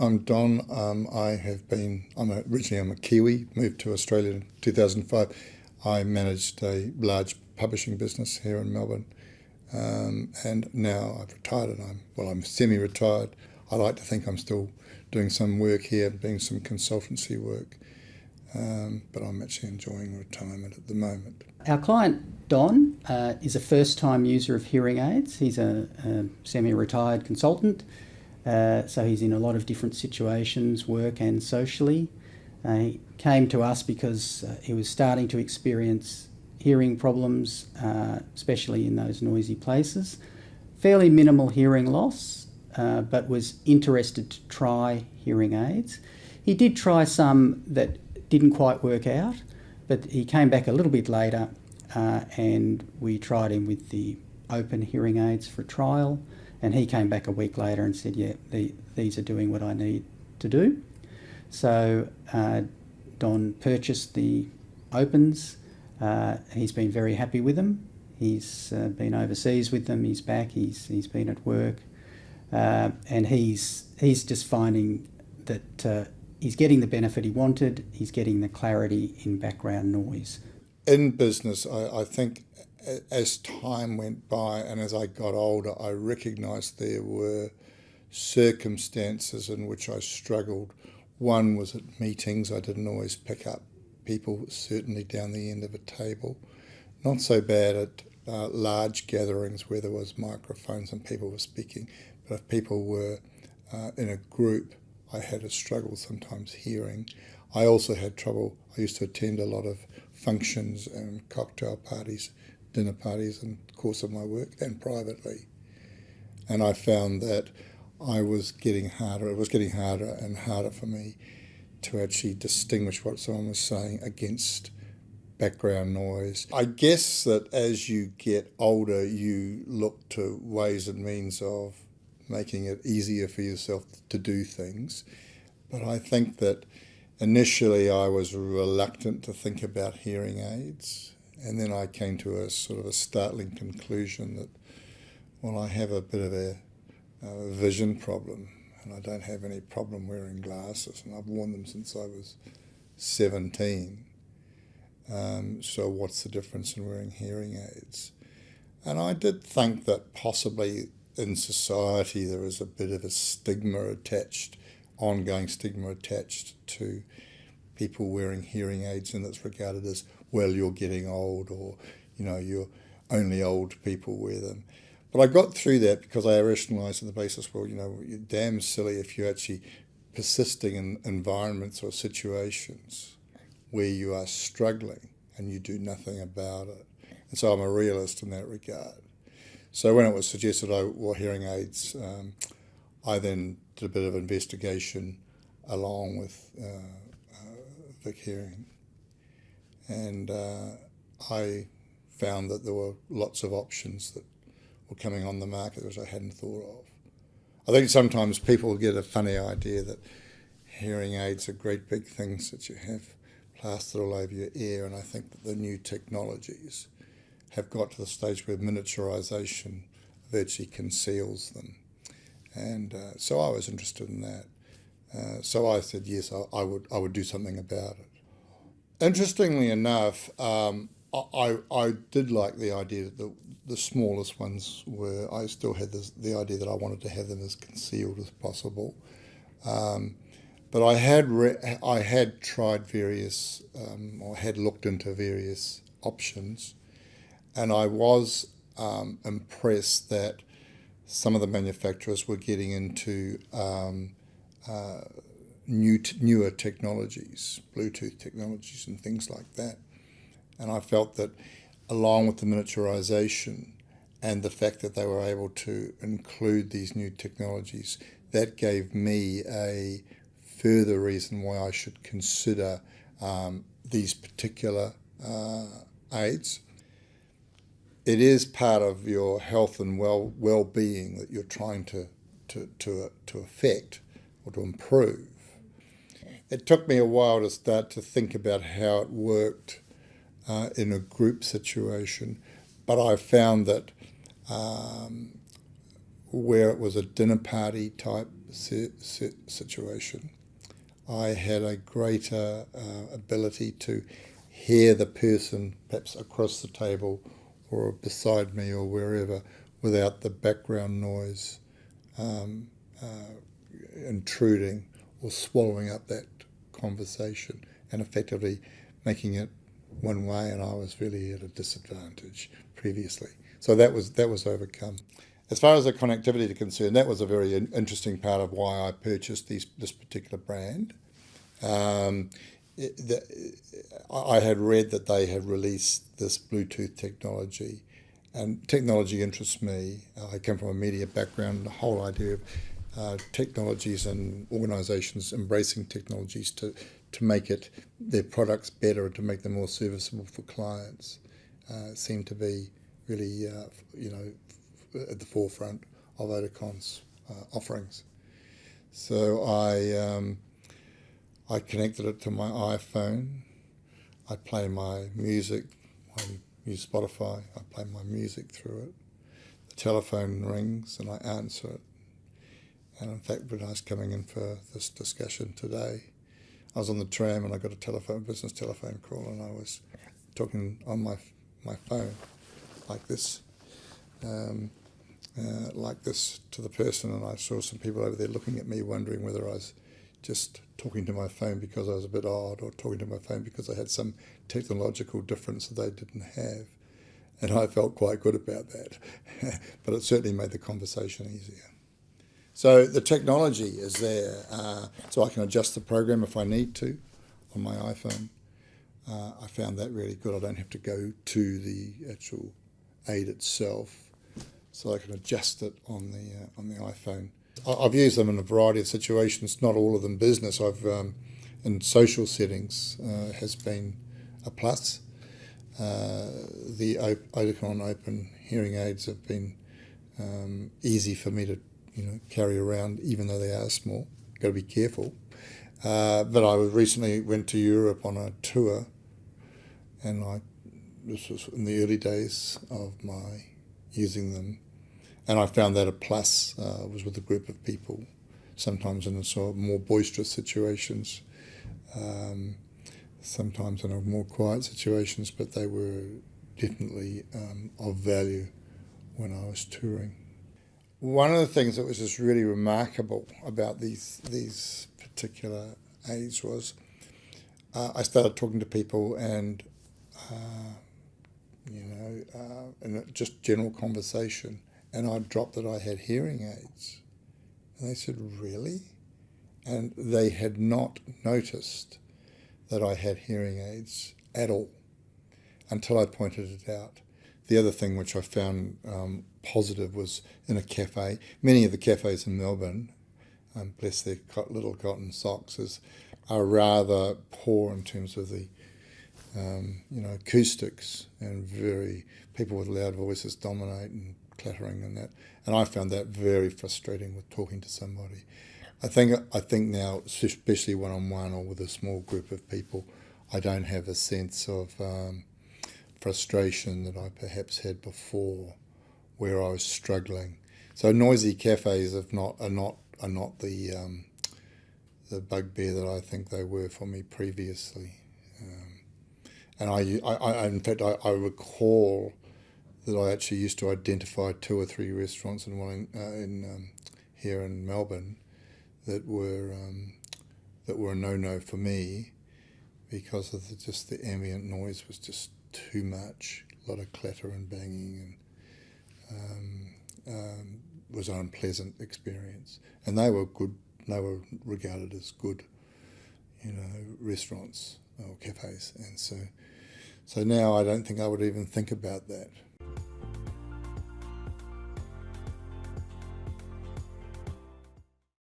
I'm Don. I'm a Kiwi, moved to Australia in 2005. I managed a large publishing business here in Melbourne, and now I've retired and I'm semi-retired. I like to think I'm still doing some work here, doing some consultancy work, but I'm actually enjoying retirement at the moment. Our client, Don, is a first-time user of hearing aids. He's a semi-retired consultant, so he's in a lot of different situations, work and socially. He came to us because he was starting to experience hearing problems, especially in those noisy places. Fairly minimal hearing loss, but was interested to try hearing aids. He did try some that didn't quite work out, but he came back a little bit later and we tried him with the Opn hearing aids for trial, and he came back a week later and said, yeah, these are doing what I need to do. So Don purchased the Opns. He's been very happy with them. He's been overseas with them. He's back. He's been at work, and he's just finding that he's getting the benefit he wanted. He's getting the clarity in background noise. In business, I think as time went by and as I got older, I recognised there were circumstances in which I struggled. One was at meetings. I didn't always pick up people, certainly down the end of a table. Not so bad at large gatherings where there was microphones and people were speaking, but if people were in a group, I had a struggle sometimes hearing. I also had trouble. I used to attend a lot of functions and cocktail parties, dinner parties in the course of my work and privately. And I found that it was getting harder and harder for me to actually distinguish what someone was saying against background noise. I guess that as you get older, you look to ways and means of making it easier for yourself to do things. But I think that initially I was reluctant to think about hearing aids, and then I came to a sort of a startling conclusion that, well, I have a bit of a vision problem, and I don't have any problem wearing glasses, and I've worn them since I was 17. So what's the difference in wearing hearing aids? And I did think that possibly in society there is a bit of a ongoing stigma attached to people wearing hearing aids, and it's regarded as, well, you're getting old, or, you're only old people wear them. But I got through that because I rationalised on the basis, well, you're damn silly if you're actually persisting in environments or situations where you are struggling and you do nothing about it. And so I'm a realist in that regard. So when it was suggested I wore hearing aids, I then did a bit of investigation along with Vic Hearing. And I found that there were lots of options that were coming on the market which I hadn't thought of. I think sometimes people get a funny idea that hearing aids are great big things that you have plastered all over your ear, and I think that the new technologies have got to the stage where miniaturisation virtually conceals them. And so I was interested in that. So I said, yes, I would do something about it. Interestingly enough, I did like the idea that the smallest ones were, I still had the idea that I wanted to have them as concealed as possible. But I had tried various, or had looked into various options, and I was impressed that some of the manufacturers were getting into newer technologies, Bluetooth technologies and things like that. And I felt that along with the miniaturization and the fact that they were able to include these new technologies, that gave me a further reason why I should consider these particular aids. It is part of your health and well-being that you're trying to affect or to improve. It took me a while to start to think about how it worked in a group situation, but I found that where it was a dinner party type situation, I had a greater ability to hear the person perhaps across the table or beside me or wherever without the background noise intruding or swallowing up that conversation and effectively making it one way, and I was really at a disadvantage previously. So that was overcome. As far as the connectivity is concerned, that was a very interesting part of why I purchased this particular brand. I had read that they had released this Bluetooth technology, and technology interests me. I come from a media background, and the whole idea of technologies and organisations embracing technologies to make their products better and to make them more serviceable for clients seem to be really, at the forefront of Oticon's offerings. So I connected it to my iPhone. I play my music. I use Spotify. I play my music through it. The telephone rings and I answer it. And in fact, when I was coming in for this discussion today, I was on the tram and I got a business telephone call, and I was talking on my phone like this to the person, and I saw some people over there looking at me wondering whether I was just talking to my phone because I was a bit odd, or talking to my phone because I had some technological difference that they didn't have. And I felt quite good about that. But it certainly made the conversation easier. So the technology is there, so I can adjust the program if I need to on my iPhone. I found that really good. I don't have to go to the actual aid itself, so I can adjust it on the iPhone. I've used them in a variety of situations, not all of them business. I've in social settings has been a plus. The Oticon Opn hearing aids have been easy for me to carry around, even though they are small. Got to be careful. But I recently went to Europe on a tour, and this was in the early days of my using them, and I found that a plus. Was with a group of people, sometimes in sort of more boisterous situations, sometimes in more quiet situations, but they were definitely of value when I was touring. One of the things that was just really remarkable about these particular aids was I started talking to people, and in just general conversation, and I dropped that I had hearing aids, and they said, "Really?" And they had not noticed that I had hearing aids at all until I pointed it out. The other thing which I found positive was in a cafe. Many of the cafes in Melbourne, bless their little cotton socks, are rather poor in terms of the acoustics, and people with loud voices dominate and clattering and that. And I found that very frustrating with talking to somebody. I think now, especially one-on-one or with a small group of people, I don't have a sense of frustration that I perhaps had before, where I was struggling. So noisy cafes are not the bugbear that I think they were for me previously. And I in fact I recall that I actually used to identify 2 or 3 restaurants here in Melbourne that were a no-no for me, because of the ambient noise was just too much. A lot of clatter and banging, and was an unpleasant experience. And they were good. They were regarded as good, restaurants or cafes. And so now I don't think I would even think about that.